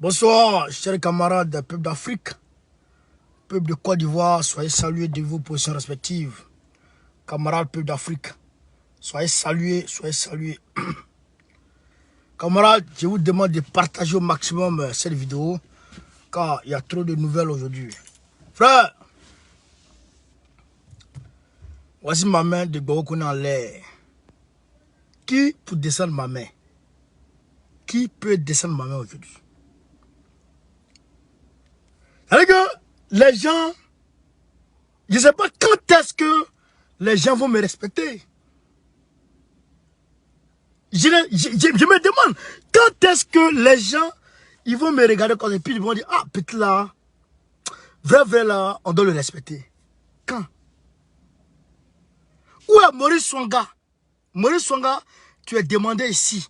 Bonsoir, chers camarades, peuple d'Afrique, peuple de Côte d'Ivoire, soyez salués de vos positions respectives. Camarades, peuple d'Afrique, soyez salués, soyez salués. Camarades, je vous demande de partager au maximum cette vidéo, car il y a trop de nouvelles aujourd'hui. Frère, voici ma main de Gbagbo en l'air. Qui peut descendre ma main? Qui peut descendre ma main aujourd'hui? C'est-à-dire que les gens, je ne sais pas quand est-ce que les gens vont me respecter. Je me demande quand est-ce que les gens ils vont me regarder comme ça et puis ils vont dire, ah, petit là, vrai là, on doit le respecter. Quand? Où est Maurice Swanga? Maurice Swanga, tu es demandé ici.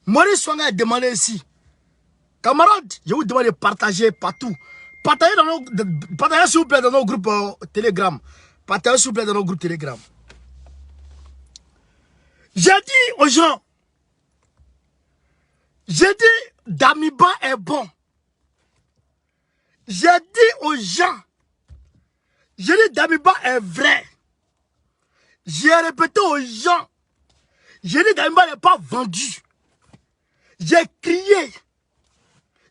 Maurice Swanga est demandé ici. Camarades, je vous demande de partager partout. Partagez s'il vous plaît dans nos groupes Telegram. Partagez s'il vous plaît dans nos groupes Telegram. J'ai dit aux gens, j'ai dit Damiba est bon. J'ai dit aux gens, j'ai dit Damiba est vrai. J'ai répété aux gens, j'ai dit Damiba n'est pas vendu. J'ai crié,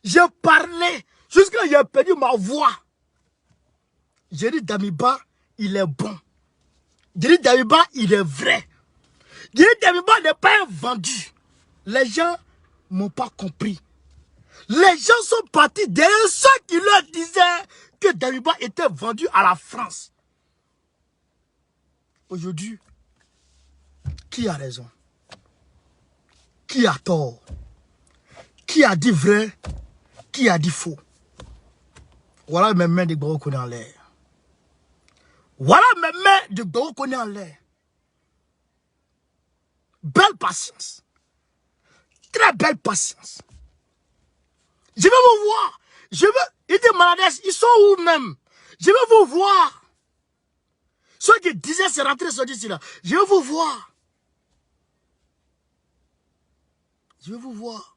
j'ai parlé, jusqu'à j'ai perdu ma voix. J'ai dit Damiba, il est bon. J'ai dit Damiba, il est vrai. J'ai dit Damiba n'est pas vendu. Les gens n'ont pas compris. Les gens sont partis derrière ceux qui leur disaient que Damiba était vendu à la France. Aujourd'hui, qui a raison? Qui a tort? Qui a dit vrai? Qui a dit faux? Voilà mes mains de Gbagbo en l'air. Voilà mes mains de Gbagbo en l'air. Belle patience. Très belle patience. Je vais vous voir. Je veux. Ils disent malades, ils sont où même? Je vais vous voir. Ceux qui disaient c'est rentré sur d'ici là. Je vais vous voir. Je vais vous voir.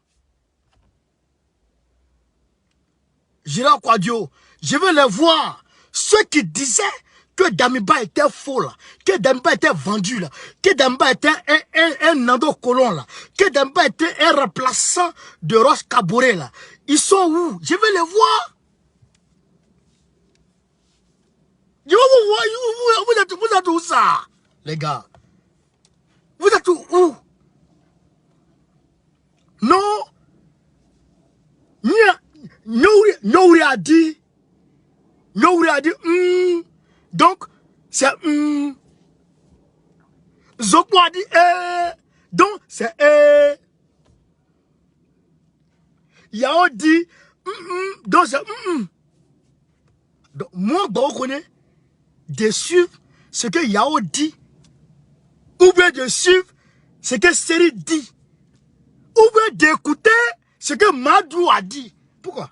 Gérard Quadio, je veux les voir. Ceux qui disaient que Damiba était faux là, que Damiba était vendu là, que Damiba était un Nando Colon là, que Damiba était un remplaçant de Roche Kaboré là. Ils sont où? Je vais les voir. Je vais vous voir. Vous êtes où ça, les gars? Vous êtes où? Non. Nouri a dit. Donc, c'est Zokbo a dit donc, c'est Yao dit donc, c'est Donc, moi, je connais de suivre ce que Yao dit, ou bien de suivre ce que Seri dit, ou bien d'écouter ce que Madou a dit. Pourquoi?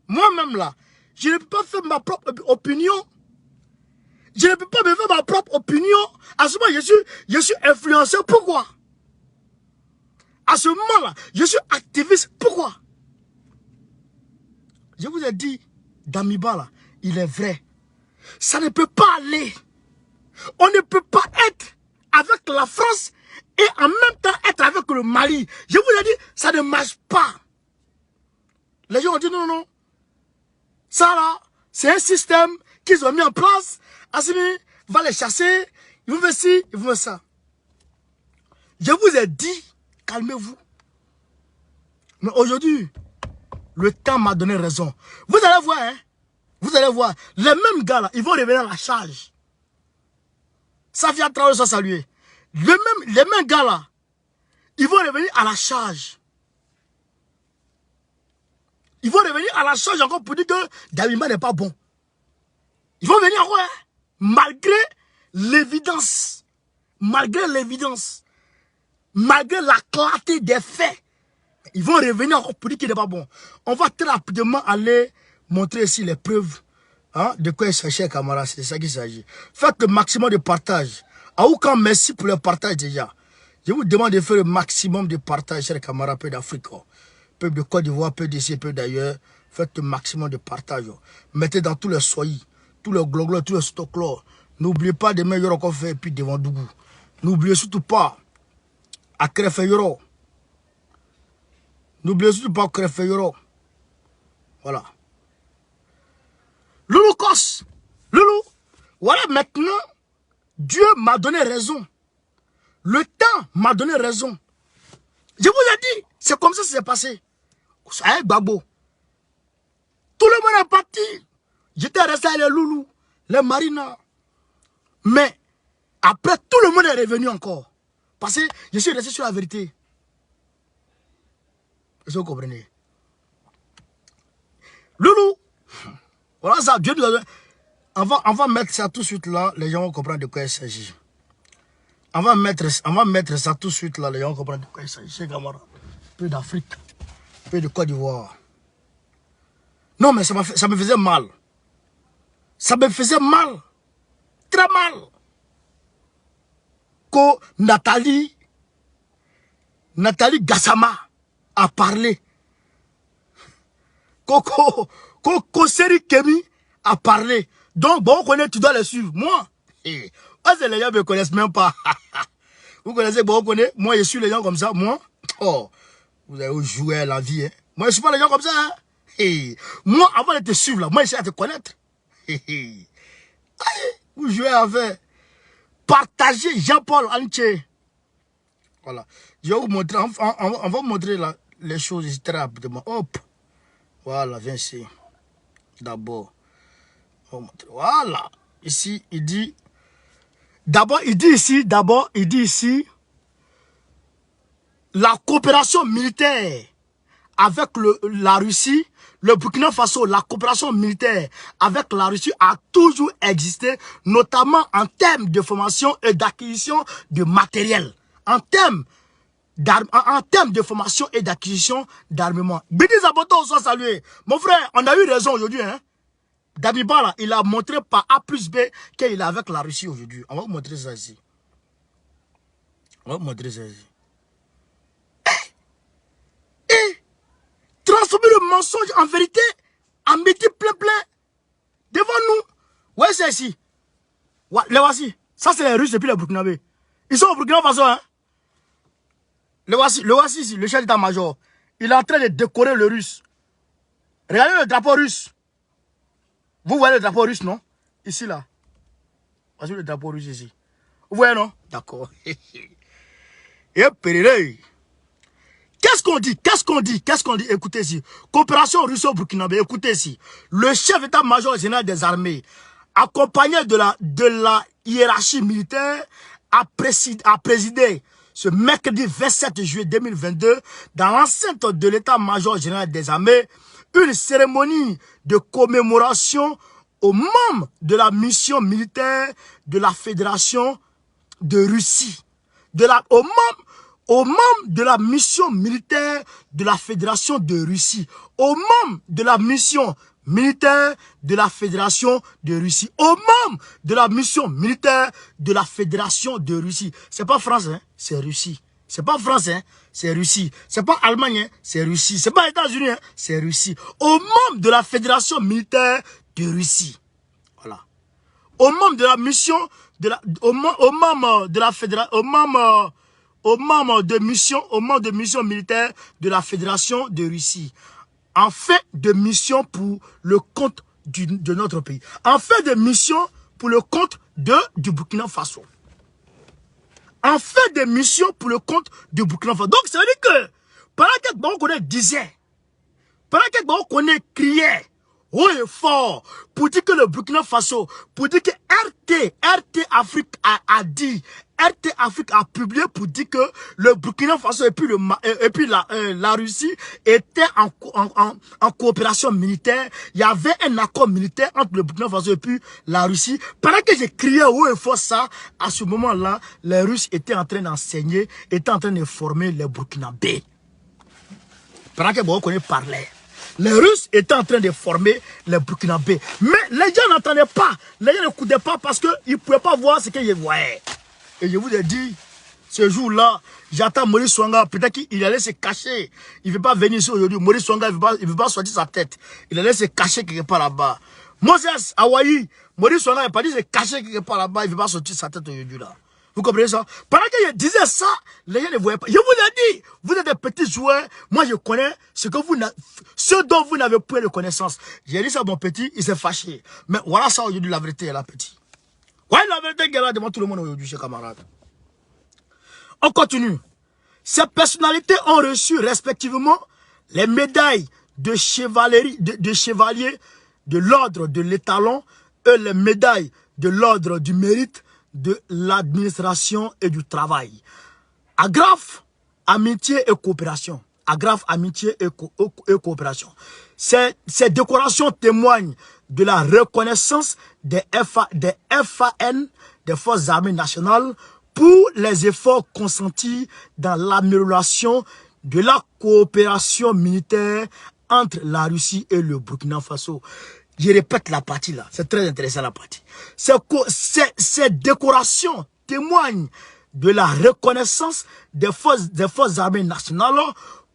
Moi-même là, je ne peux pas faire ma propre opinion. Je ne peux pas me faire ma propre opinion. À ce moment, je suis influenceur. Pourquoi? À ce moment-là, je suis activiste. Pourquoi? Je vous ai dit, Damiba là, il est vrai. Ça ne peut pas aller. On ne peut pas être avec la France et en même temps être avec le Mali. Je vous ai dit, ça ne marche pas. Les gens ont dit non. Ça là, c'est un système qu'ils ont mis en place. Assimi va les chasser. Ils vont faire ci, ils vont faire ça. Je vous ai dit, calmez-vous. Mais aujourd'hui, le temps m'a donné raison. Vous allez voir, hein. Vous allez voir. Les mêmes gars là, ils vont revenir à la charge. Safia Traoré soit salué. Les mêmes gars là, ils vont revenir à la charge. Ils vont revenir à la charge encore pour dire que Damiba n'est pas bon. Ils vont venir encore, hein, malgré l'évidence. Malgré l'évidence. Malgré la clarté des faits. Ils vont revenir encore pour dire qu'il n'est pas bon. On va très rapidement aller montrer ici les preuves, hein, de quoi il s'agit, camarades. C'est ça qu'il s'agit. Faites le maximum de partage. Aoukan, merci pour le partage déjà. Je vous demande de faire le maximum de partage, chers camarades d'Afrique. Peuple de Côte d'Ivoire, peuple d'ici, peuple d'ailleurs, faites le maximum de partage. Mettez dans tous les soyis, tous les gloglos, tous les stocks. N'oubliez pas de mettre Yoro qu'on fait et puis devant Dougou. N'oubliez surtout pas à Krefe Yoro. N'oubliez surtout pas à Krefe Yoro. Voilà. Loulou Kos. Loulou. Voilà maintenant, Dieu m'a donné raison. Le temps m'a donné raison. Je vous ai dit, c'est comme ça que c'est passé. Avec Gbagbo. Tout le monde est parti. J'étais resté avec les loulous, les marinas. Mais après, tout le monde est revenu encore. Parce que je suis resté sur la vérité. Est-ce que vous comprenez? Loulou. Voilà ça. Dieu nous a donné. On va mettre ça tout de suite là. Les gens vont comprendre de quoi il s'agit. On va mettre ça tout de suite là. Les gens vont comprendre de quoi il s'agit. C'est camarade. Peu d'Afrique. Peu de Côte d'Ivoire. Non, mais ça me faisait mal. Ça me faisait mal. Très mal. Que Nathalie Gassama a parlé. Que Seri Kemi a parlé. Donc, bon, on connaît, tu dois les suivre. Moi, les gens ne me connaissent même pas. Vous connaissez, bon, on connaît. Moi, je suis les gens comme ça. Moi, oh, vous avez joué à la vie. Hein. Moi, je ne suis pas les gens comme ça. Hein. Moi, avant de te suivre, là, moi, j'essaie de te connaître. Vous jouez avec. Partagez Jean-Paul Anché. Voilà. Je vais vous montrer. On va vous montrer là, les choses ici très rapidement. Hop. Voilà, viens ici. D'abord. Voilà. Ici, il dit. D'abord, il dit ici. La coopération militaire avec la Russie. Le Burkina Faso, la coopération militaire avec la Russie a toujours existé, notamment en termes de formation et d'acquisition de matériel. En termes de formation et d'acquisition d'armement. Bidi Zaboto, soit salué. Mon frère, on a eu raison aujourd'hui. Hein? Damiba, il a montré par A plus B qu'il est avec la Russie aujourd'hui. On va vous montrer ça ici. Transformer le mensonge en vérité, en métier plein devant nous. Ouais, c'est ici. Ouais, les voici. Ça, c'est les Russes et puis les Burkinabés. Ils sont au Burkina Faso, hein. Le voici ici, le chef d'état-major. Il est en train de décorer le Russe. Regardez le drapeau russe. Vous voyez le drapeau russe, non? Ici, là. Voici le drapeau russe ici. Vous voyez, non? D'accord. Et Péréré. Qu'est-ce qu'on dit? Écoutez ici. Coopération russo-burkinabé. Écoutez ici. Le chef d'état-major général des armées, accompagné de la hiérarchie militaire, a présidé ce mercredi 27 juillet 2022 dans l'enceinte de l'état-major général des armées une cérémonie de commémoration aux membres de la mission militaire de la Fédération de Russie. Aux membres de la mission militaire de la Fédération de Russie. Aux membres de la mission militaire de la Fédération de Russie. Aux membres de la mission militaire de la Fédération de Russie. C'est pas France, hein, c'est Russie. C'est pas France, hein, c'est Russie. C'est pas Allemagne, hein, c'est Russie. C'est pas États-Unis, hein, c'est Russie. Aux membres de la Fédération militaire de Russie. Voilà. Aux membres de la mission, aux membres de la Fédération, aux membres de mission militaire de la Fédération de Russie. En fait de mission pour le compte de notre pays. En fait de mission pour le compte du Burkina Faso. En fait de mission pour le compte du Burkina Faso. Donc ça veut dire que pendant que Gbagbo disait, pendant que Gbagbo criait haut et fort pour dire que le Burkina Faso, pour dire que RT Afrique a dit, RT Afrique a publié pour dire que le Burkina Faso et puis la Russie étaient en coopération militaire. Il y avait un accord militaire entre le Burkina Faso et puis la Russie. Pendant que j'ai crié haut et fort ça, à ce moment-là, les Russes étaient en train d'enseigner, étaient en train de former les Burkinabés. Pendant que Gbagbo parlait. Les Russes étaient en train de former les Burkinabés. Mais les gens n'entendaient pas. Les gens n'écoutaient pas parce qu'ils ne pouvaient pas voir ce qu'ils voyaient. Et je vous ai dit, Ce jour-là, j'attends Maurice Souanga. Peut-être qu'il allait se cacher. Il ne veut pas venir ici aujourd'hui. Maurice Souanga, il ne veut pas sortir sa tête. Il allait se cacher quelque part là-bas. Moses, Hawaii, Maurice Souanga n'a pas dit se cacher quelque part là-bas. Il ne veut pas sortir sa tête aujourd'hui là. Vous comprenez ça? Pendant qu'il disait ça, les gens ne voyaient pas. Je vous l'ai dit, vous êtes des petits joueurs. Moi, je connais ce dont vous n'avez pas de connaissance. J'ai dit ça à mon petit, il s'est fâché. Mais voilà ça aujourd'hui, la vérité est là, petit. Ouais, la vérité est là devant tout le monde aujourd'hui, chers camarades. On continue. Ces personnalités ont reçu respectivement les médailles de chevalier de l'ordre de l'étalon et les médailles de l'ordre du mérite de l'administration et du travail. Agrafe, amitié et coopération. Agrafe, amitié et coopération. Ces décorations témoignent de la reconnaissance des FAN, des Forces armées nationales, pour les efforts consentis dans l'amélioration de la coopération militaire entre la Russie et le Burkina Faso. Je répète la partie là, c'est très intéressant la partie. Ces décorations témoignent de la reconnaissance des forces armées nationales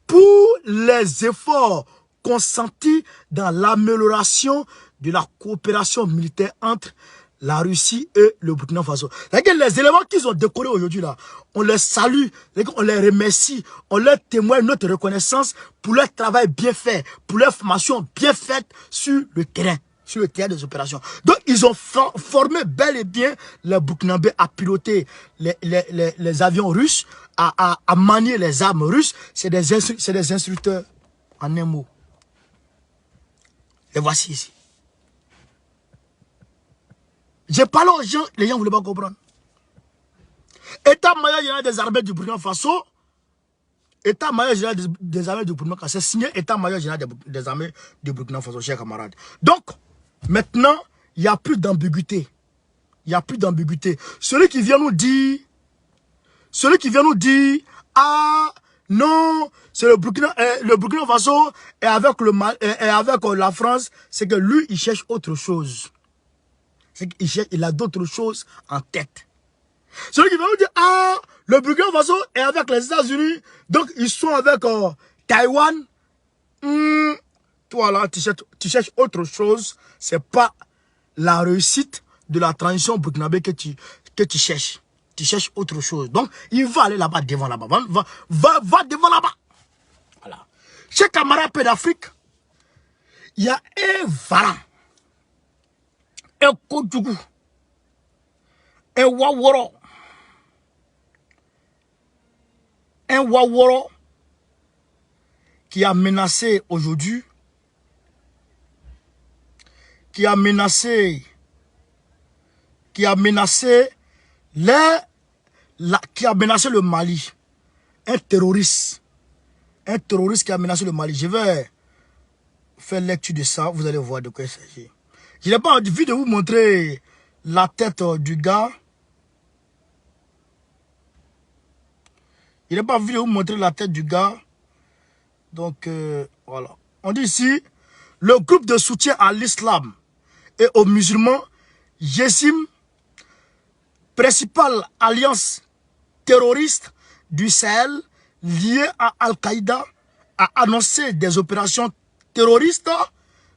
pour les efforts consentis dans l'amélioration de la coopération militaire entre la Russie et le Burkina Faso. Les éléments qu'ils ont décorés aujourd'hui là, on les salue, on les remercie, on leur témoigne notre reconnaissance pour leur travail bien fait, pour leur formation bien faite sur le terrain des opérations. Donc ils ont formé bel et bien les Burkinabés à piloter les avions russes, à manier les armes russes. C'est des instructeurs en un mot. Les voici ici. J'ai parlé aux gens, les gens ne voulaient pas comprendre. État-major général des armées du Burkina Faso, État-major général des armées du Burkina Faso, c'est signé État-major général des armées du Burkina Faso, chers camarades. Donc, maintenant, il n'y a plus d'ambiguïté. Il n'y a plus d'ambiguïté. Celui qui vient nous dire, ah, non, c'est le Burkina Faso et avec la France, c'est que lui, il cherche autre chose. Il a d'autres choses en tête. Celui qui va nous dire, ah, le Burkina Faso est avec les États-Unis, donc ils sont avec Taïwan. Toi là, tu cherches autre chose. C'est pas la réussite de la transition burkinabé que tu cherches. Tu cherches autre chose. Donc, il va aller là-bas, devant là-bas. Va devant là-bas. Voilà. Chez camarades d'Afrique, il y a un varan. Un Kodjougou, un Waworo qui a menacé aujourd'hui, qui a menacé le Mali, un terroriste qui a menacé le Mali. Je vais faire lecture de ça, vous allez voir de quoi il s'agit. Je n'ai pas envie de vous montrer la tête du gars. Donc, voilà. On dit ici, le groupe de soutien à l'islam et aux musulmans, Jessim, principale alliance terroriste du Sahel liée à Al-Qaïda, a annoncé des opérations terroristes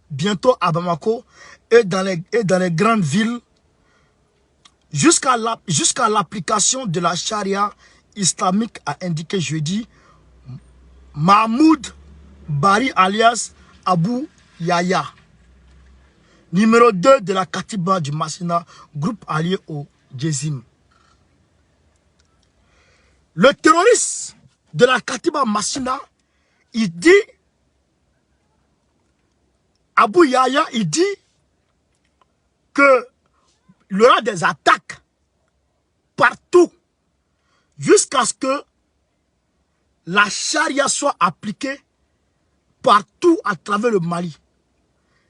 bientôt à Bamako et dans les grandes villes jusqu'à l'application de la charia islamique, a indiqué jeudi Mahmoud Bari alias Abou Yahya, numéro 2 de la Katiba du Massina, groupe allié au Jessim. Le terroriste de la Katiba Massina, il dit, Abou Yahya, il dit que il y aura des attaques partout jusqu'à ce que la charia soit appliquée partout à travers le Mali.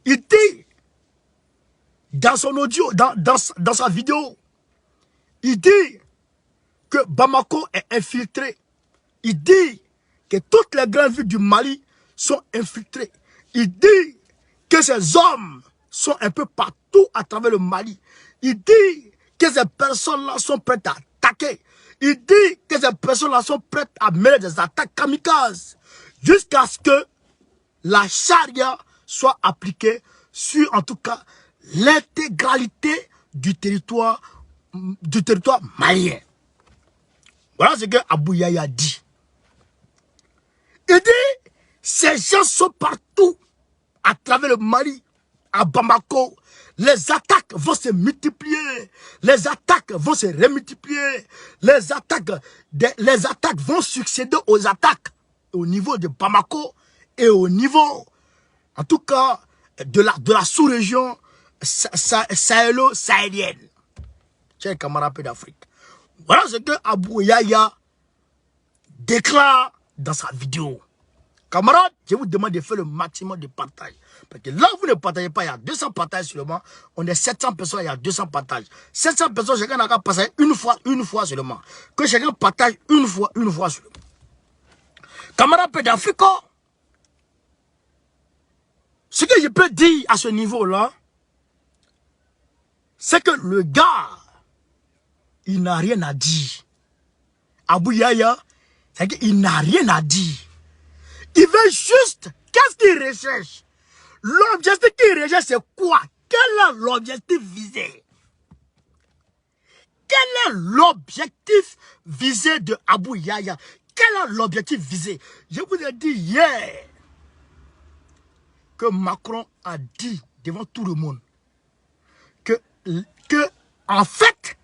Il dit dans son audio, dans sa vidéo, il dit que Bamako est infiltré. Il dit que toutes les grandes villes du Mali sont infiltrées. Il dit que ces hommes sont un peu partout à travers le Mali. Il dit que ces personnes-là sont prêtes à attaquer. Il dit que ces personnes-là sont prêtes à mener des attaques kamikazes jusqu'à ce que la charia soit appliquée sur, en tout cas, l'intégralité du territoire malien. Voilà ce que Abou Yaya dit. Il dit, ces gens sont partout, à travers le Mali, à Bamako. Les attaques vont se multiplier. Les attaques vont se remultiplier. Les attaques vont succéder aux attaques au niveau de Bamako et au niveau, en tout cas, de la sous-région sahélo-sahélienne. Tiens, camarade d'Afrique. Voilà ce que Abou Yaya déclare dans sa vidéo. Camarades, je vous demande de faire le maximum de partage. Parce que là, vous ne partagez pas, il y a 200 partages seulement. On est 700 personnes, il y a 200 partages. 700 personnes, chacun n'a qu'à passer une fois seulement. Que chacun partage une fois seulement. Camarades d'Afrique, ce que je peux dire à ce niveau-là, c'est que le gars, il n'a rien à dire. Abou Yaya, c'est qu'il n'a rien à dire. Il veut juste, qu'est-ce qu'il recherche? L'objectif qu'il recherche, c'est quoi? Quel est l'objectif visé? Quel est l'objectif visé de Abou Yaya? Quel est l'objectif visé? Je vous ai dit hier que Macron a dit devant tout le monde que en fait,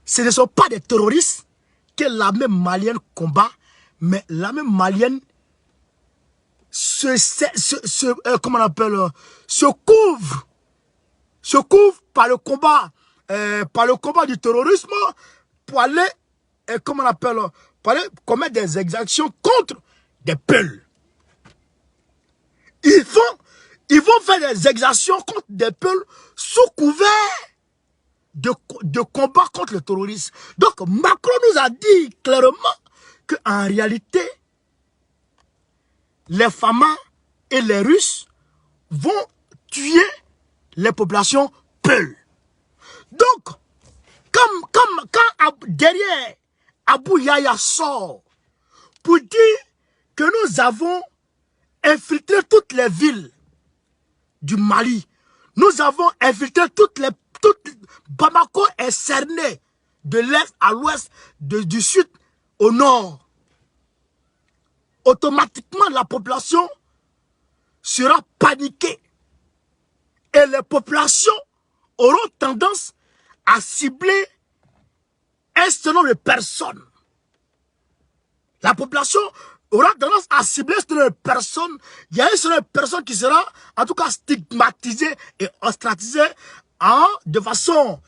ce ne sont pas des terroristes que l'armée malienne combat, mais l'armée malienne comment on appelle, se couvre par le combat du terrorisme pour aller, comment on appelle, pour aller commettre des exactions contre des peuples. Ils vont faire des exactions contre des peuples sous couvert de combat contre le terrorisme. Donc Macron nous a dit clairement qu'en réalité, les Famas et les Russes vont tuer les populations peules. Donc, quand derrière Abou Yaya sort pour dire que nous avons infiltré toutes les villes du Mali, nous avons infiltré Bamako est cerné de l'est à l'ouest, du sud au nord. Automatiquement, la population sera paniquée. Et les populations auront tendance à cibler un certain nombre de personnes. La population aura tendance à cibler un certain nombre de personnes. Il y a un certain nombre de personnes qui sera, en tout cas, stigmatisée et ostracisée de façon,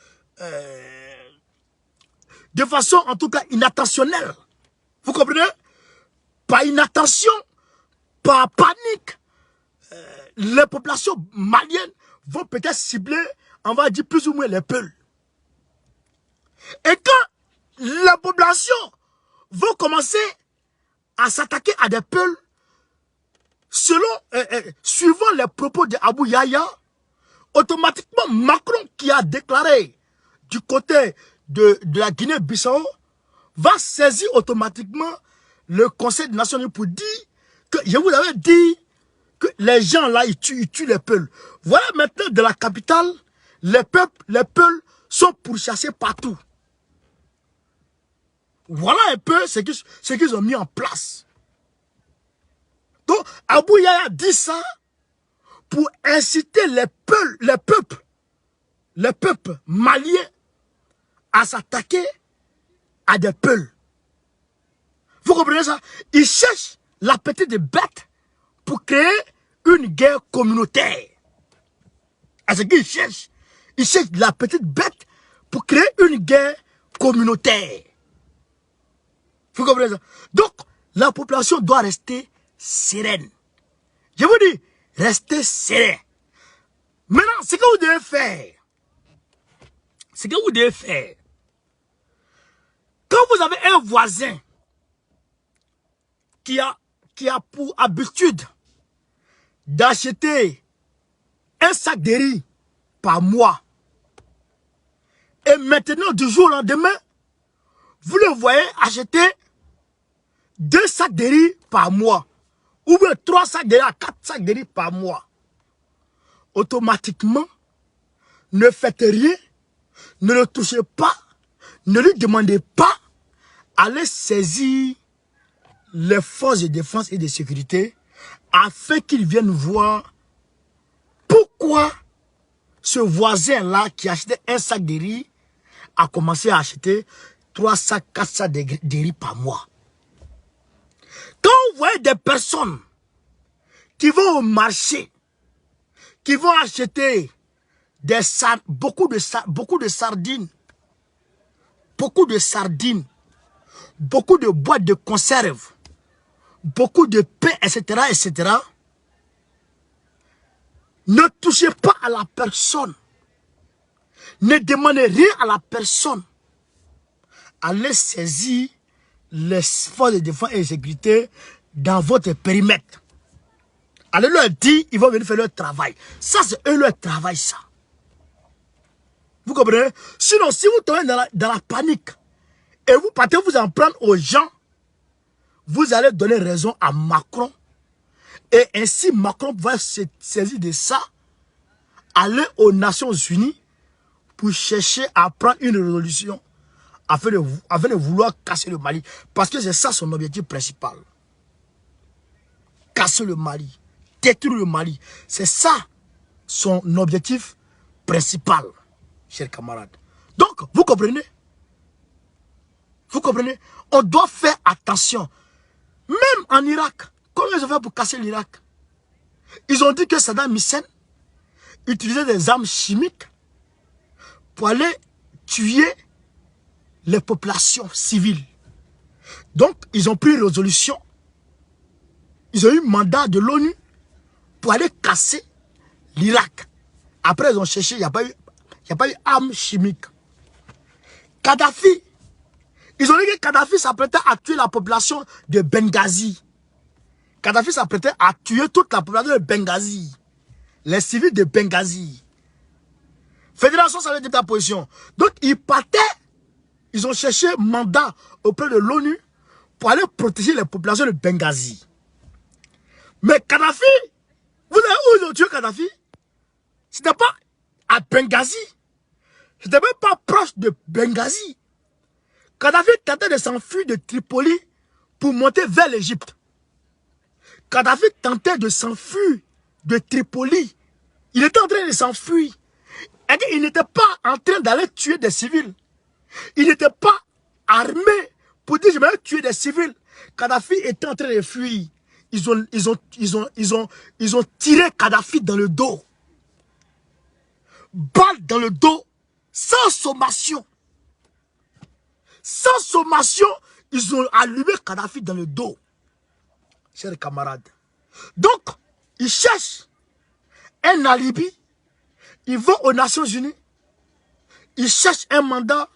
en tout cas, inattentionnelle. Vous comprenez? Par inattention, par panique, les populations maliennes vont peut-être cibler, on va dire plus ou moins les peuples. Et quand les populations vont commencer à s'attaquer à des peuples, suivant les propos d'Abou Yaya, automatiquement Macron qui a déclaré du côté de la Guinée-Bissau va saisir automatiquement le Conseil des Nations Unies pour dire que, je vous avais dit, que les gens là, ils tuent les peuples. Voilà maintenant de la capitale, les peuples sont pourchassés partout. Voilà un peu ce qu'ils ont mis en place. Donc, Abou Yaya dit ça pour inciter les peuples maliens à s'attaquer à des peuples. Vous comprenez ça? Ils cherchent la petite bête pour créer une guerre communautaire. À ce qu'ils cherchent. Ils cherchent la petite bête pour créer une guerre communautaire. Vous comprenez ça? Donc, la population doit rester sereine. Je vous dis, restez sereine. Maintenant, ce que vous devez faire, quand vous avez un voisin qui a pour habitude d'acheter un sac de riz par mois, et maintenant, du jour au lendemain, vous le voyez acheter 2 sacs de riz par mois, ou bien 3 sacs de riz à 4 sacs de riz par mois, automatiquement, ne faites rien, ne le touchez pas, ne lui demandez pas, allez saisir les forces de défense et de sécurité afin qu'ils viennent voir pourquoi ce voisin-là qui achetait un sac de riz a commencé à acheter 3 sacs, 4 sacs de riz par mois. Quand vous voyez des personnes qui vont au marché, qui vont acheter beaucoup de sardines, beaucoup de boîtes de conserve, beaucoup de pain, etc., etc., ne touchez pas à la personne. Ne demandez rien à la personne. Allez saisir les forces de défense et de sécurité dans votre périmètre. Allez leur dire, ils vont venir faire leur travail. Ça, c'est eux leur travail, ça. Vous comprenez? Sinon, si vous tombez dans la panique et vous partez vous en prendre aux gens, vous allez donner raison à Macron. Et ainsi, Macron va se saisir de ça, aller aux Nations Unies pour chercher à prendre une résolution afin de vouloir casser le Mali. Parce que c'est ça son objectif principal. Casser le Mali, détruire le Mali. C'est ça son objectif principal, chers camarades. Donc, vous comprenez? Vous comprenez? On doit faire attention. Même en Irak, comment ils ont fait pour casser l'Irak? Ils ont dit que Saddam Hussein utilisait des armes chimiques pour aller tuer les populations civiles. Donc, ils ont pris une résolution. Ils ont eu mandat de l'ONU pour aller casser l'Irak. Après, ils ont cherché, il n'y a pas eu armes chimiques. Kadhafi, ils ont dit que Kadhafi s'apprêtait à tuer la population de Benghazi. Kadhafi s'apprêtait à tuer toute la population de Benghazi. Les civils de Benghazi. Fédération, ça veut dire ta position. Donc, ils partaient, ils ont cherché mandat auprès de l'ONU pour aller protéger les populations de Benghazi. Mais Kadhafi, vous savez où ils ont tué Kadhafi? C'était pas à Benghazi. C'était même pas proche de Benghazi. Kadhafi tentait de s'enfuir de Tripoli pour monter vers l'Égypte. Kadhafi tentait de s'enfuir de Tripoli. Il était en train de s'enfuir. Il n'était pas en train d'aller tuer des civils. Il n'était pas armé pour dire je vais tuer des civils. Kadhafi était en train de fuir. Ils ont tiré Kadhafi dans le dos. Balle dans le dos. Sans sommation. Sans sommation, ils ont allumé Kadhafi dans le dos. Chers camarades. Donc, ils cherchent un alibi. Ils vont aux Nations Unies. Ils cherchent un mandat.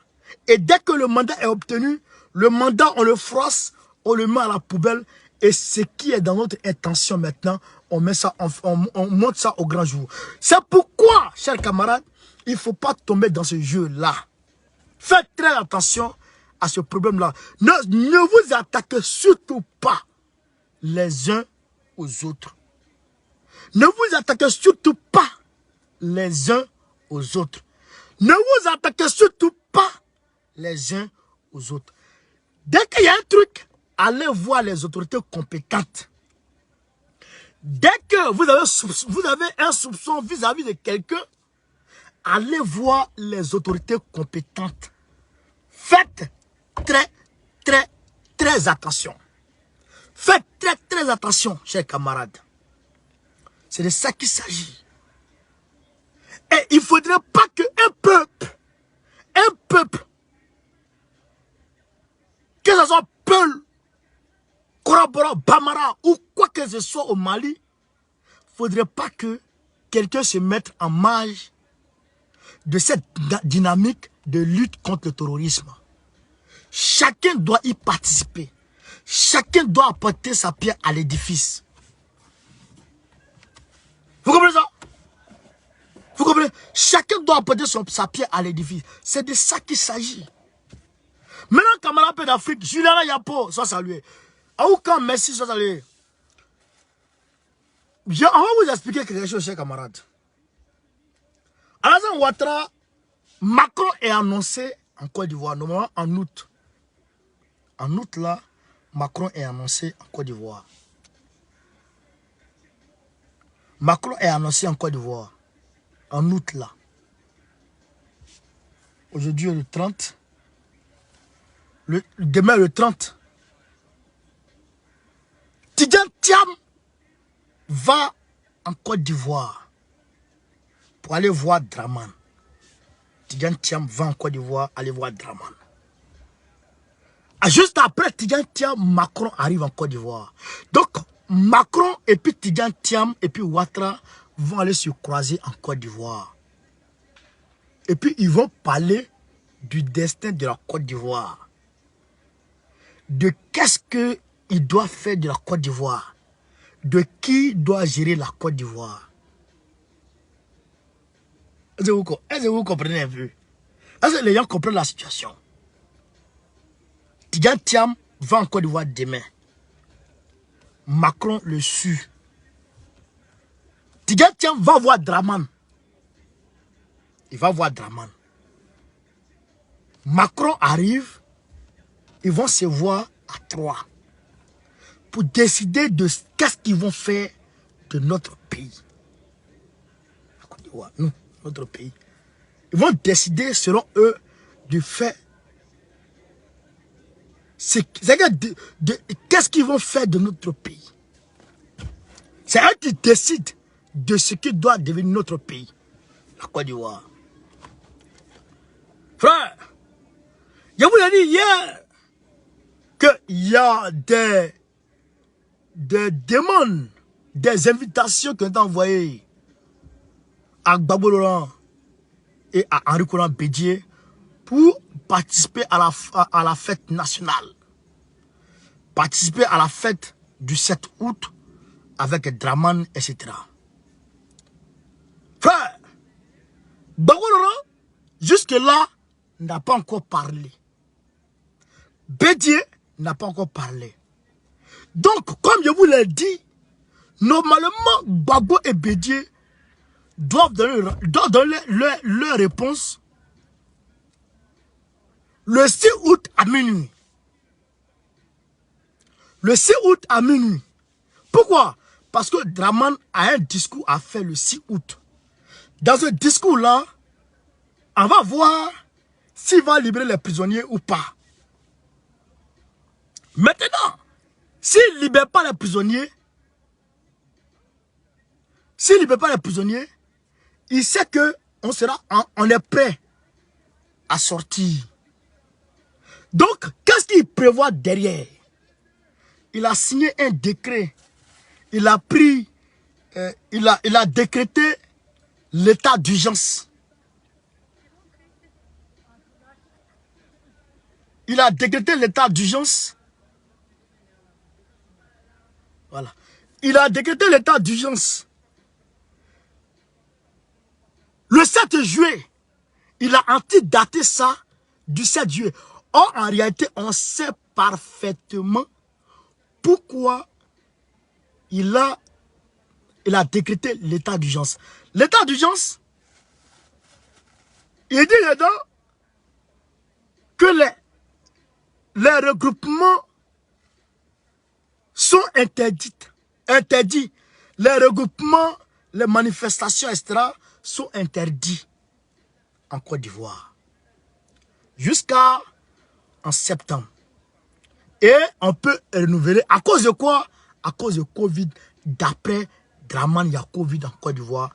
Et dès que le mandat est obtenu, le mandat, on le froisse, on le met à la poubelle. Et ce qui est dans notre intention maintenant, on met ça, on monte ça au grand jour. C'est pourquoi, chers camarades, il ne faut pas tomber dans ce jeu-là. Faites très attention à ce problème-là. Ne vous attaquez surtout pas les uns aux autres. Ne vous attaquez surtout pas les uns aux autres. Ne vous attaquez surtout pas les uns aux autres. Dès qu'il y a un truc, allez voir les autorités compétentes. Dès que vous avez un soupçon vis-à-vis de quelqu'un, allez voir les autorités compétentes. Faites très attention. Faites très attention, chers camarades. C'est de ça qu'il s'agit. Et il ne faudrait pas qu'un peuple, que ce soit Peul, Korabora, Bamara ou quoi que ce soit au Mali, il ne faudrait pas que quelqu'un se mette en marge de cette dynamique de lutte contre le terrorisme. Chacun doit y participer. Chacun doit apporter sa pierre à l'édifice. Vous comprenez ça? Vous comprenez? Chacun doit apporter sa pierre à l'édifice. C'est de ça qu'il s'agit. Maintenant, camarade peu d'Afrique, Juliana Yapo, soit salué. Aouka, merci, soit salué. On va vous expliquer quelque chose, chers camarades. Alassane Ouattara, Macron est annoncé en Côte d'Ivoire, normalement en août. En août, là, Macron est annoncé en Côte d'Ivoire. Macron est annoncé en Côte d'Ivoire. En août, là. Aujourd'hui, le 30. Demain, le 30. Tidjane Thiam va en Côte d'Ivoire pour aller voir Draman. Tidjane Thiam va en Côte d'Ivoire aller voir Draman. Juste après Tidjane Thiam, Macron arrive en Côte d'Ivoire. Donc, Macron et puis Tidjane Thiam et puis Ouattara vont aller se croiser en Côte d'Ivoire. Et puis, ils vont parler du destin de la Côte d'Ivoire. De qu'est-ce qu'il doit faire de la Côte d'Ivoire. De qui doit gérer la Côte d'Ivoire. Est-ce que vous comprenez un peu? Est-ce que les gens comprennent la situation? Tidjane Thiam va en Côte d'Ivoire demain. Macron le suit. Tidjane Thiam va voir Draman. Il va voir Draman. Macron arrive. Ils vont se voir à 3 pour décider de qu'est-ce qu'ils vont faire de notre pays. La Côte d'Ivoire, nous, notre pays. Ils vont décider, selon eux, de faire. Qu'est-ce qu'ils vont faire de notre pays. C'est eux qui décident de ce qui doit devenir notre pays. La Côte d'Ivoire. Frère, je vous l'ai dit hier qu'il y a des demandes, des invitations qui ont été envoyées à Gbagbo Laurent et à Henri Konan Bédié pour participer à la fête nationale. Participer à la fête du 7 août avec Draman, etc. Frère, Gbagbo Laurent, jusque-là, n'a pas encore parlé. Bédié n'a pas encore parlé. Donc, comme je vous l'ai dit, normalement, Gbagbo et Bédié doivent donner leur réponse le 6 août à minuit. Le 6 août à minuit. Pourquoi? Parce que Draman a un discours à faire le 6 août. Dans ce discours-là, on va voir s'il va libérer les prisonniers ou pas. Maintenant, s'il ne libère pas les prisonniers, il sait que on est prêt à sortir. Donc, qu'est-ce qu'il prévoit derrière? Il a signé un décret. Il a pris, il a décrété l'état d'urgence. Il a décrété l'état d'urgence. Voilà. Il a décrété l'état d'urgence. Le 7 juillet, il a antidaté ça du 7 juillet. Or, en réalité, on sait parfaitement pourquoi il a décrété l'état d'urgence. L'état d'urgence, il dit dedans que les regroupements sont interdits. Les regroupements, les manifestations, etc. sont interdits en Côte d'Ivoire. Jusqu'à en septembre. Et on peut renouveler. À cause de quoi? À cause de Covid. D'après Draman, il y a Covid en Côte d'Ivoire.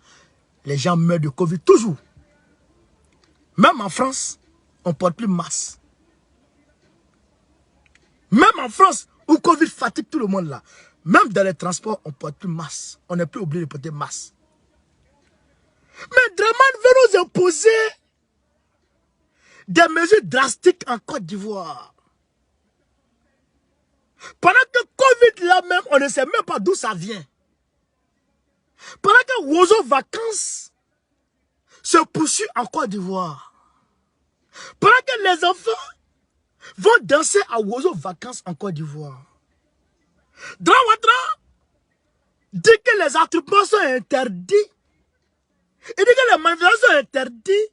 Les gens meurent de Covid toujours. Même en France, on ne porte plus masque. Même en France, où Covid fatigue tout le monde là. Même dans les transports, on ne porte plus masque. On n'est plus obligé de porter masque. Mais Draman veut nous imposer des mesures drastiques en Côte d'Ivoire. Pendant que Covid là même, on ne sait même pas d'où ça vient. Pendant que Wozo Vacances se poursuit en Côte d'Ivoire. Pendant que les enfants vont danser à Ouazo vacances en Côte d'Ivoire. Dra Ouattara dit que les attroupements sont interdits. Il dit que les manifestations sont interdites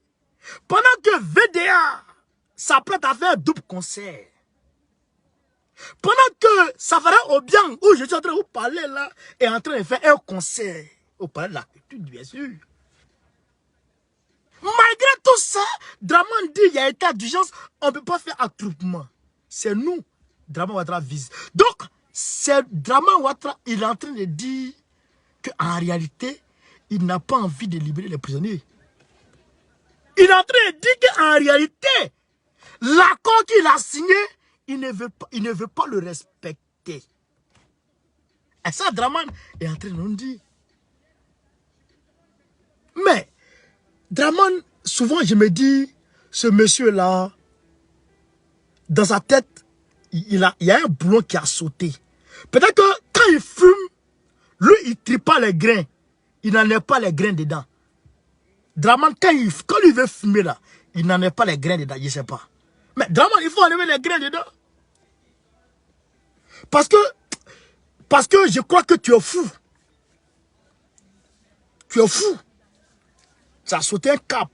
pendant que VDA s'apprête à faire un double concert. Pendant que Safara Obiang, où je suis en train de vous parler là, est en train de faire un concert au palais de la culture, bien sûr. Malgré tout ça, Draman dit qu'il y a état d'urgence, on ne peut pas faire attroupement. C'est nous, Draman Ouattara vise. Donc, c'est Draman Ouattara, il est en train de dire qu'en réalité, il n'a pas envie de libérer les prisonniers. Il est en train de dire qu'en réalité, l'accord qu'il a signé, il ne veut pas le respecter. Et ça, Draman est en train de nous dire. Mais, Draman, souvent je me dis, ce monsieur-là, dans sa tête, il y a un boulon qui a sauté. Peut-être que quand il fume, lui, il ne trie pas les grains. Il n'en a pas les grains dedans. Draman, quand il veut fumer là, il n'en a pas les grains dedans, je ne sais pas. Mais Draman, il faut enlever les grains dedans. Parce que je crois que tu es fou. Tu es fou. Ça a sauté un cap.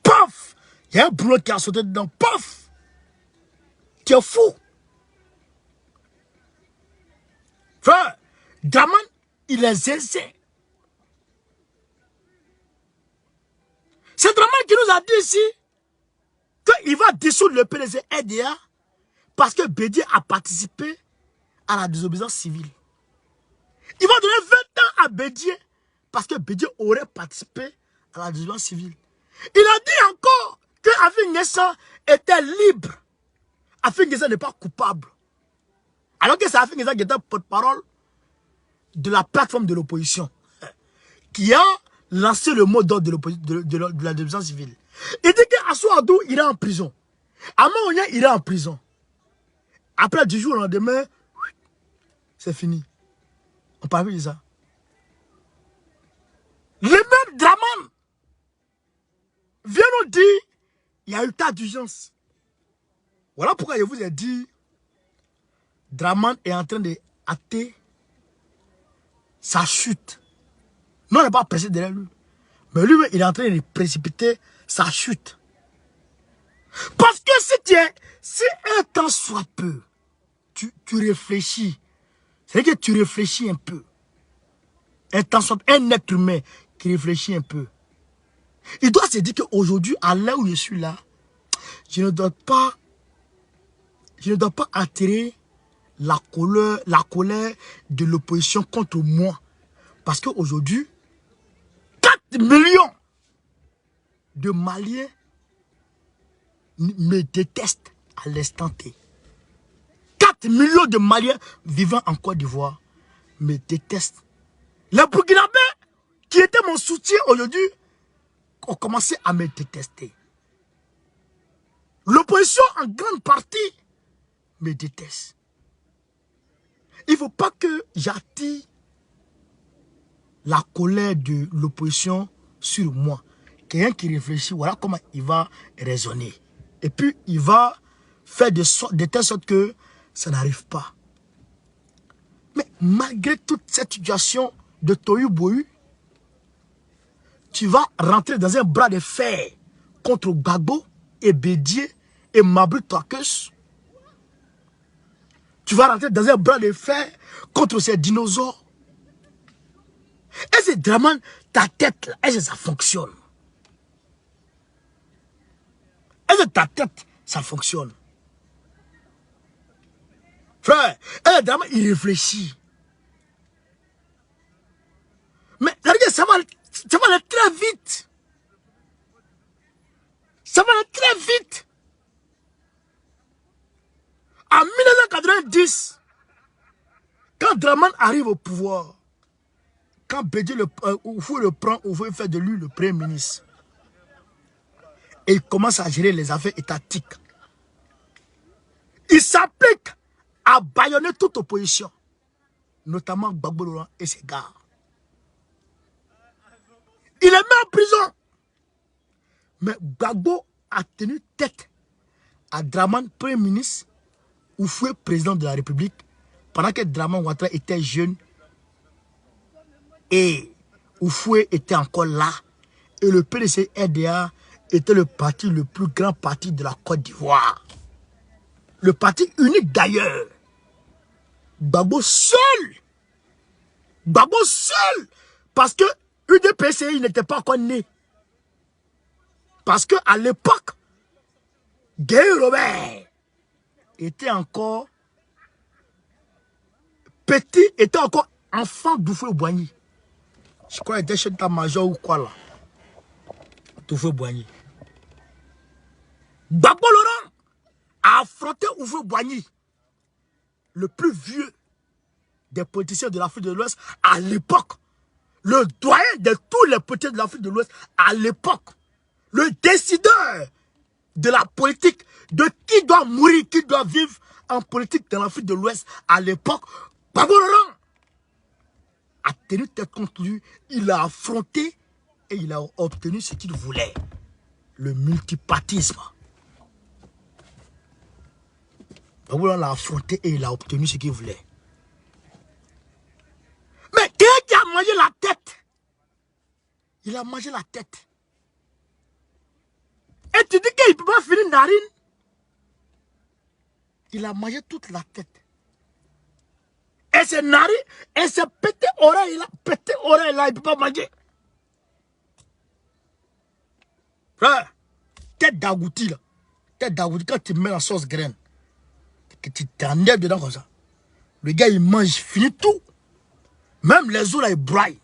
Paf! Il y a un boulot qui a sauté dedans. Paf! Tu es fou. Frère, Draman, il est zézé. C'est Draman qui nous a dit ici qu'il va dissoudre le PDG RDA parce que Bédié a participé à la désobéissance civile. Il va donner 20 ans à Bédié parce que Bédié aurait participé à la désobéissance civile. Il a dit encore que Afin N'Guessan était libre. Afin N'Guessan n'est pas coupable. Alors que c'est Afin N'Guessan qui était porte-parole de la plateforme de l'opposition qui a lancé le mot d'ordre de la désobéissance civile. Il dit qu'Assou Adou ira en prison. Amaonia ira en prison. Après 10 jours au lendemain, c'est fini. On parle de ça. Le même Draman vient nous dire il y a eu tas d'urgence. Voilà pourquoi je vous ai dit Draman est en train de hâter sa chute. Non, on n'est pas pressé derrière lui. Mais lui, il est en train de précipiter sa chute. Parce que si un temps soit peu, tu réfléchis. C'est-à-dire que tu réfléchis un peu. Un temps soit un être humain qui réfléchit un peu. Il doit se dire qu'aujourd'hui, à l'heure où je suis là, je ne dois pas attirer la colère de l'opposition contre moi. Parce qu'aujourd'hui, 4 millions de Maliens me détestent à l'instant T. 4 millions de Maliens vivant en Côte d'Ivoire me détestent. Les Burkinabés, qui étaient mon soutien aujourd'hui, ont commencé à me détester. L'opposition, en grande partie, me déteste. Il ne faut pas que j'attire la colère de l'opposition sur moi. Quelqu'un qui réfléchit, voilà comment il va raisonner. Et puis, il va faire de telle sorte que ça n'arrive pas. Mais malgré toute cette situation de Tohu Bohu, tu vas rentrer dans un bras de fer contre Gbagbo et Bédié et Mabry Twakeus. Tu vas rentrer dans un bras de fer contre ces dinosaures. Et c'est Draman, ta tête là, est-ce que ça fonctionne? Est-ce que ta tête, ça fonctionne? Frère, Draman, il réfléchit. Mais ça va aller très vite. Ça va aller très vite. En 1990, quand Draman arrive au pouvoir, quand Bédié le prend, il faut faire de lui le premier ministre. Et il commence à gérer les affaires étatiques. Il s'applique à bâillonner toute opposition, notamment Gbagbo Laurent et ses gars. Il est mis en prison. Mais Gbagbo a tenu tête à Draman, Premier ministre, Oufoué, président de la République, pendant que Draman Ouattara était jeune et Oufoué était encore là. Et le PDC-RDA était le parti le plus grand parti de la Côte d'Ivoire. Le parti unique d'ailleurs. Gbagbo seul. Gbagbo seul. Parce que UDPCI n'était pas encore né. Parce qu'à l'époque, Guy Robert était encore petit, était encore enfant d'Oufoué-Boigny. Je crois qu'il était chef d'état-major ou quoi là. Oufoué-Boigny. Gbagbo Laurent a affronté Oufoué-Boigny, le plus vieux des politiciens de l'Afrique de l'Ouest à l'époque. Le doyen de tous les politiciens de l'Afrique de l'Ouest à l'époque. Le décideur de la politique, de qui doit mourir, qui doit vivre en politique dans l'Afrique de l'Ouest à l'époque. Gbagbo Laurent a tenu tête contre lui, il a affronté et il a obtenu ce qu'il voulait. Le multipartisme. Gbagbo Laurent l'a affronté et il a obtenu ce qu'il voulait. Mais qui a mangé la tête? Il a mangé la tête. Et tu dis qu'il ne peut pas finir narine? Il a mangé toute la tête. Et c'est narine, et c'est pété oreille là, il ne peut pas manger. Frère, tête d'agouti là. Tête d'agouti, quand tu mets la sauce graine, que tu t'enlèves dedans comme ça. Le gars, il mange, il finit tout. Même les os là, ils braillent.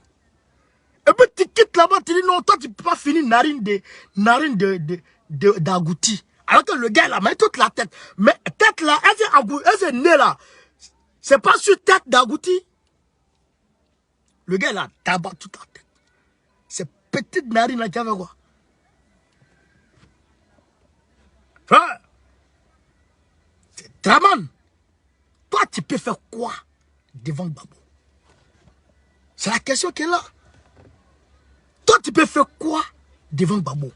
Et puis tu quittes là-bas, tu dis non, toi tu ne peux pas finir narine d'agouti. Alors que le gars, il a mis toute la tête. Mais tête là, elle est nez là. C'est pas sur tête d'agouti. Le gars, il a tabac toute la tête. C'est petite narine là qui avait quoi? Frère, c'est Draman. Toi, tu peux faire quoi devant Gbagbo? C'est la question qui est là. Toi, tu peux faire quoi devant Gbagbo?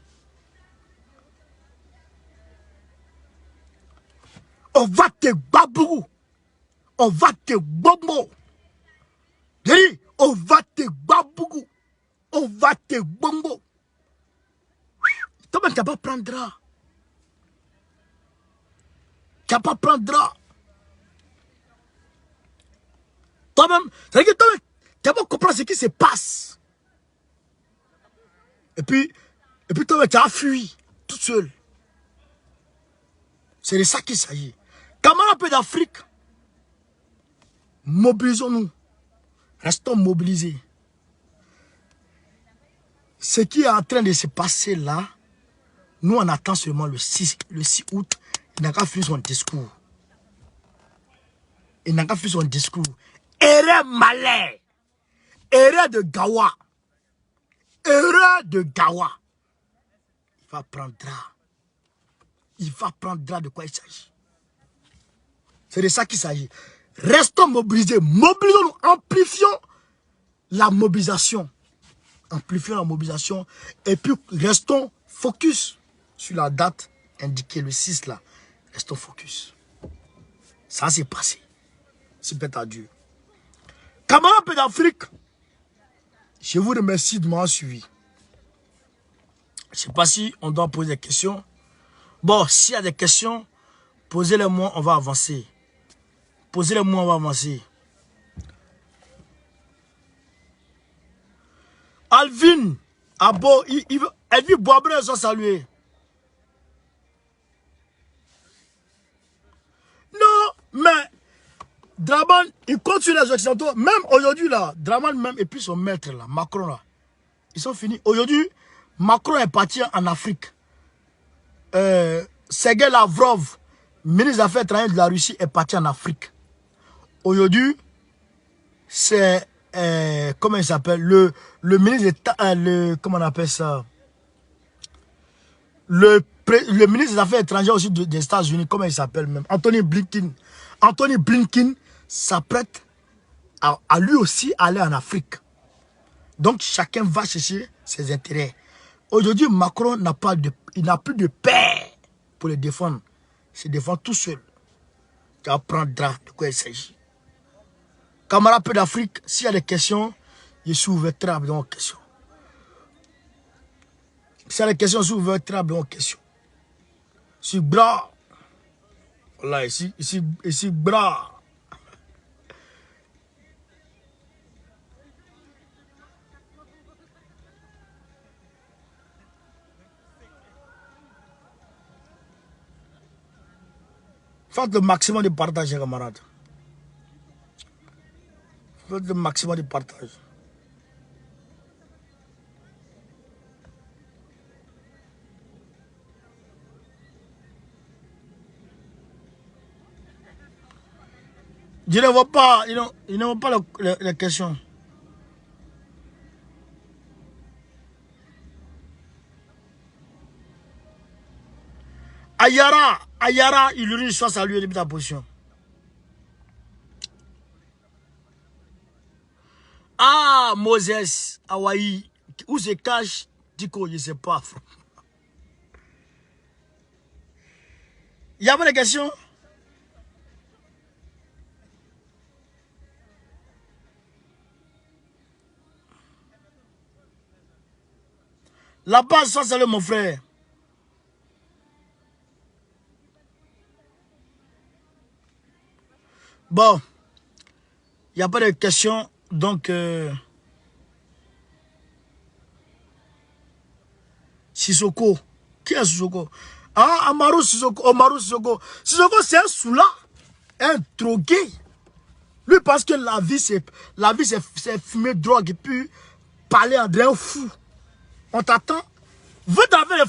On va te Gbagbo. On va te Gbagbo. J'ai dit, on va te Gbagbo. On va te Gbagbo. Toi-même, tu n'as pas prendra. Tu n'as pas prendra. Toi-même, c'est-à-dire que toi-même, tu n'as pas compris ce qui se passe. Et puis toi-même, tu as fui, tout seul. C'est de ça qu'il s'agit. Camarades peu d'Afrique, mobilisons-nous. Restons mobilisés. Ce qui est en train de se passer là, nous on attend seulement le 6 août. Il n'a qu'à finir son discours. Il n'a qu'à finir son discours. Erreur malin. Erreur de Gawa. Erreur de Gawa. Il va prendre drap. Il va prendre drap de quoi il s'agit. C'est de ça qu'il s'agit. Restons mobilisés. Mobilisons-nous. Amplifions la mobilisation. Amplifions la mobilisation. Et puis restons focus sur la date indiquée, le 6 là. Restons focus. Ça s'est passé. C'est peut-être à Dieu. Camarades peu d'Afrique, je vous remercie de m'avoir suivi. Je ne sais pas si on doit poser des questions. Bon, s'il y a des questions, posez-les-moi, on va avancer. Posez-les-moi, on va avancer. Alvin, Abo, Elvin Boabré, ils sont salués. Non, mais Draman, il compte sur les Occidentaux. Même aujourd'hui, là, Draman même et puis son maître, là, Macron, là, ils sont finis. Aujourd'hui, Macron est parti en Afrique. Sergei Lavrov, ministre des Affaires étrangères de la Russie, est parti en Afrique. Aujourd'hui, c'est, comment il s'appelle, le ministre d'État, comment on appelle ça, le ministre des Affaires étrangères aussi des États-Unis, comment il s'appelle même, Anthony Blinken. Anthony Blinken s'apprête à lui aussi aller en Afrique. Donc chacun va chercher ses intérêts. Aujourd'hui, Macron n'a plus de père pour le défendre. se défend tout seul. Tu apprendras de quoi il s'agit. Camarades peu d'Afrique, s'il y a des questions, je suis ouvert très rapidement aux questions. S'il y a des questions, je suis ouvert très rapidement aux questions. Je suis bras. Voilà, ici, bras. Faites le maximum de partage, camarades. Faites le maximum de partage. Je ne vois pas, ils ne voient pas les questions. Ayara, il lui dit soit à lui de ta position. Ah, Moses, Hawaï, où se cache Diko, je ne sais pas. Il y avait des questions? La base, ça c'est mon frère. Bon, il n'y a pas de questions, donc Sissoko. Qui est Sissoko? Ah, Amaru Sissoko. Omaru Sissoko. Sissoko, c'est un soula, un drogué. Lui, parce que la vie, c'est fumer drogue et puis parler en d'un fou. On t'attend. Vous avez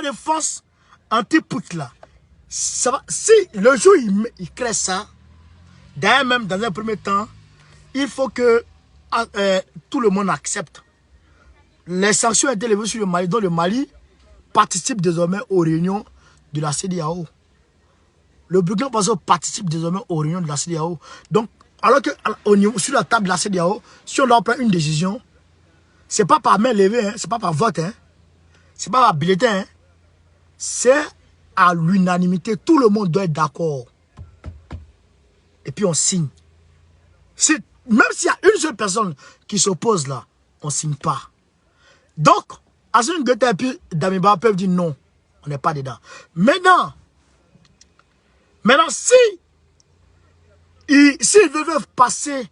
des forces anti-put là. Ça va, si le jour il crée ça, d'ailleurs même dans un premier temps, il faut que tout le monde accepte. Les sanctions étaient levées sur le Mali, dont le Mali participe désormais aux réunions de la CEDEAO. Le Burkina Faso participe désormais aux réunions de la CEDEAO. Donc, alors que sur la table de la CEDEAO, si on doit prendre une décision, c'est pas par main levée, hein, c'est pas par vote, hein, c'est pas par bulletin, hein, c'est à l'unanimité. Tout le monde doit être d'accord. Et puis on signe. Même s'il y a une seule personne qui s'oppose là, on ne signe pas. Donc, Assimi Goïta et puis Damiba peuvent dire non, on n'est pas dedans. Maintenant, s'ils veulent passer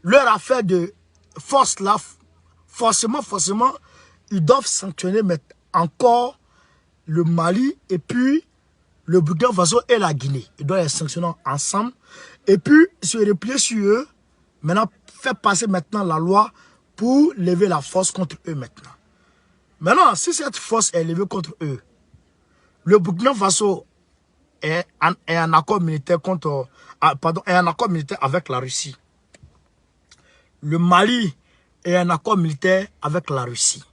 leur affaire de force là, forcément, ils doivent sanctionner encore le Mali et puis le Burkina Faso et la Guinée. Ils doivent les sanctionner ensemble. Et puis, se replier sur eux, maintenant, faire passer maintenant la loi pour lever la force contre eux maintenant. Maintenant, si cette force est levée contre eux, le Burkina Faso est en accord militaire est en accord militaire avec la Russie. Le Mali est en accord militaire avec la Russie.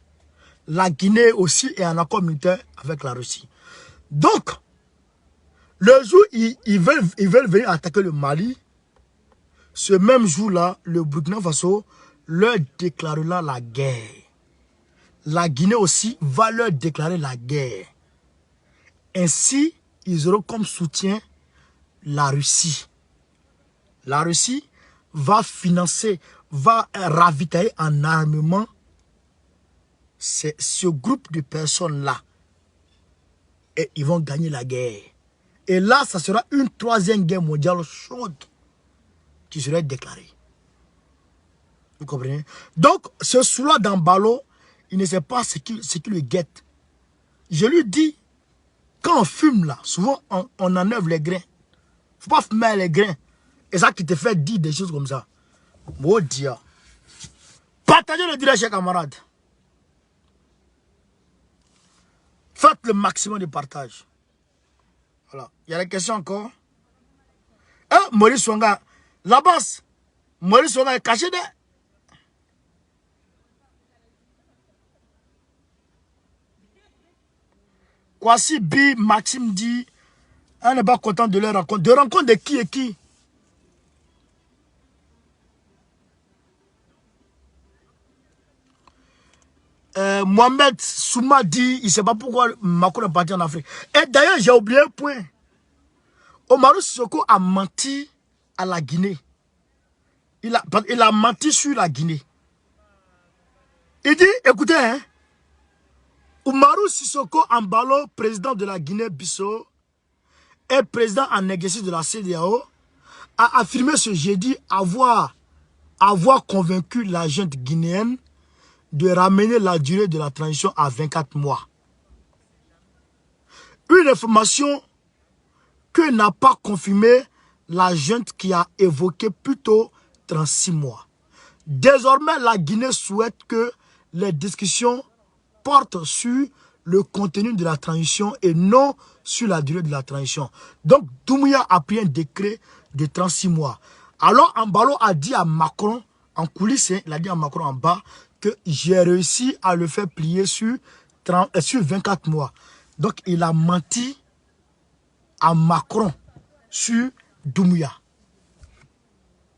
La Guinée aussi est en accord militaire avec la Russie. Donc, le jour où ils veulent venir attaquer le Mali, ce même jour-là, le Burkina Faso leur déclarera la guerre. La Guinée aussi va leur déclarer la guerre. Ainsi, ils auront comme soutien la Russie. La Russie va financer, va ravitailler en armement ce groupe de personnes-là. Et ils vont gagner la guerre. Et là, ça sera une troisième guerre mondiale chaude qui serait déclarée. Vous comprenez? Donc, ce soulard d'Ambalo, il ne sait pas ce qui le guette. Je lui dis, quand on fume là, souvent on enlève les grains. Il ne faut pas fumer les grains. Et ça qui te fait dire des choses comme ça. Mon Dieu. Partagez le direct, chers camarades. Faites le maximum de partage. Voilà. Il y a des questions encore. Hein, Maurice Wanga. La base. Maurice Wanga est caché derrière. Kwasi B, Maxime dit, on n'est pas content de leur rencontre. De rencontre de qui et qui? Mohamed Souma dit, il ne sait pas pourquoi Macron est parti en Afrique. Et d'ailleurs, j'ai oublié un point. Umaru Sissoko a menti à la Guinée. Il a menti sur la Guinée. Il dit, écoutez, hein, Umaru Sissoko Embalo, président de la Guinée-Bissau, et président en exercice de la CEDEAO, a affirmé ce jeudi avoir convaincu la junte guinéenne de ramener la durée de la transition à 24 mois. Une information que n'a pas confirmé la junte qui a évoqué plutôt 36 mois. Désormais, la Guinée souhaite que les discussions portent sur le contenu de la transition et non sur la durée de la transition. Donc, Doumbouya a pris un décret de 36 mois. Alors, Embalo a dit à Macron, en coulisses, il a dit à Macron en bas, que j'ai réussi à le faire plier sur 24 mois. Donc, il a menti à Macron sur Doumbouya.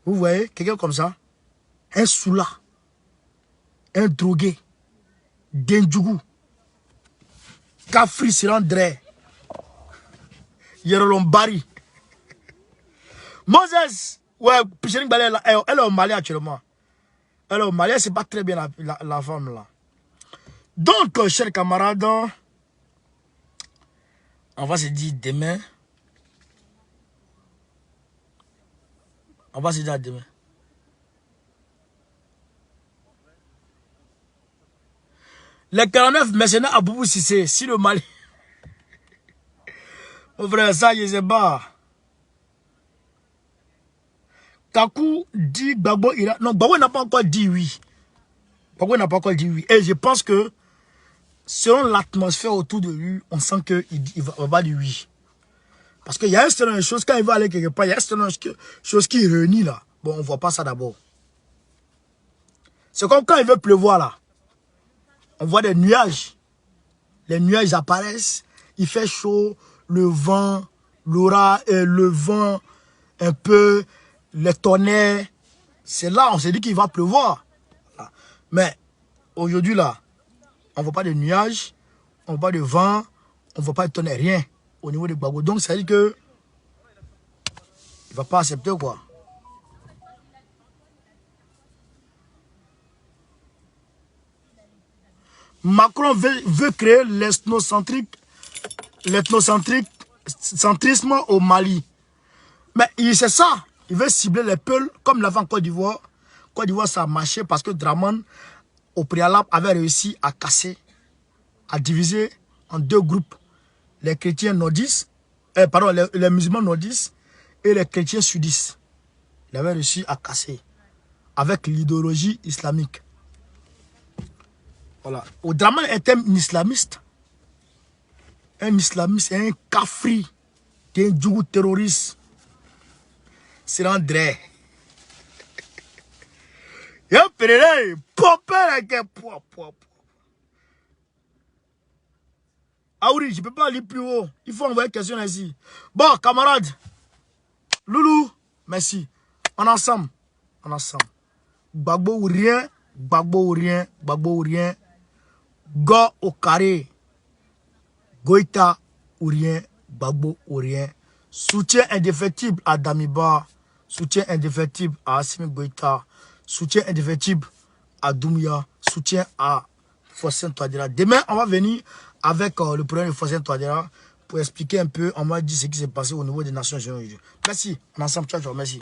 Vous voyez, quelqu'un comme ça, un soula, un drogué, Dendjougou, Kafri Sirandre, Yerolombari, Moses, ouais, elle est au Mali actuellement. Elle est au Mali, elle se bat très bien la femme là. Donc, chers camarades, on va se dire demain. On va se dire demain. Les 49 mercenaires à Boubou Sissé, si le Mali. Mon frère, ça, je sais pas. Kakou dit Gbagbo ira. Non, Gbagbo n'a pas encore dit oui. Gbagbo n'a pas encore dit oui. Et je pense que, selon l'atmosphère autour de lui, on sent qu'il va pas dire oui. Parce qu'il y a une certaine chose, quand il va aller quelque part, il y a une certaine chose qui réunit là. Bon, on ne voit pas ça d'abord. C'est comme quand il veut pleuvoir là. On voit des nuages. Les nuages apparaissent. Il fait chaud. Le vent, le vent, un peu, les tonnerres. C'est là, on s'est dit qu'il va pleuvoir. Mais aujourd'hui là, on ne voit pas de nuages. On ne voit pas de vent. On ne voit pas de tonnerre. Rien au niveau de Gbagbo. Donc ça veut dire que il ne va pas accepter quoi. Macron veut créer l'ethnocentrisme au Mali. Mais c'est ça. Il veut cibler les Peuls comme l'avant en Côte d'Ivoire. Côte d'Ivoire, ça a marché parce que Draman, au préalable, avait réussi à casser, à diviser en deux groupes. Les chrétiens nordistes, les musulmans nordistes et les chrétiens sudistes. Il avait réussi à casser avec l'idéologie islamique. Voilà. Draman était un islamiste. Un islamiste, un kafri, un djougou terroriste. C'est André. Yo, Pérez, popé la gueule. Ah oui, je ne peux pas aller plus haut. Il faut envoyer une question ici. Bon, camarades. Loulou, merci. On est ensemble. On est ensemble. Gbagbo ou rien. Gbagbo ou rien. Gbagbo ou rien. Go au carré. Goïta ou rien. Gbagbo ou rien. Soutien indéfectible à Damiba. Soutien indéfectible à Assimi Goïta. Soutien indéfectible à Doumbouya. Soutien à Fossé Touadéra. Demain, on va venir avec le problème de Fossé Touadéra pour expliquer un peu, on m'a dit ce qui s'est passé au niveau des Nations Unies. Merci. On est ensemble. Ciao, ciao. Merci.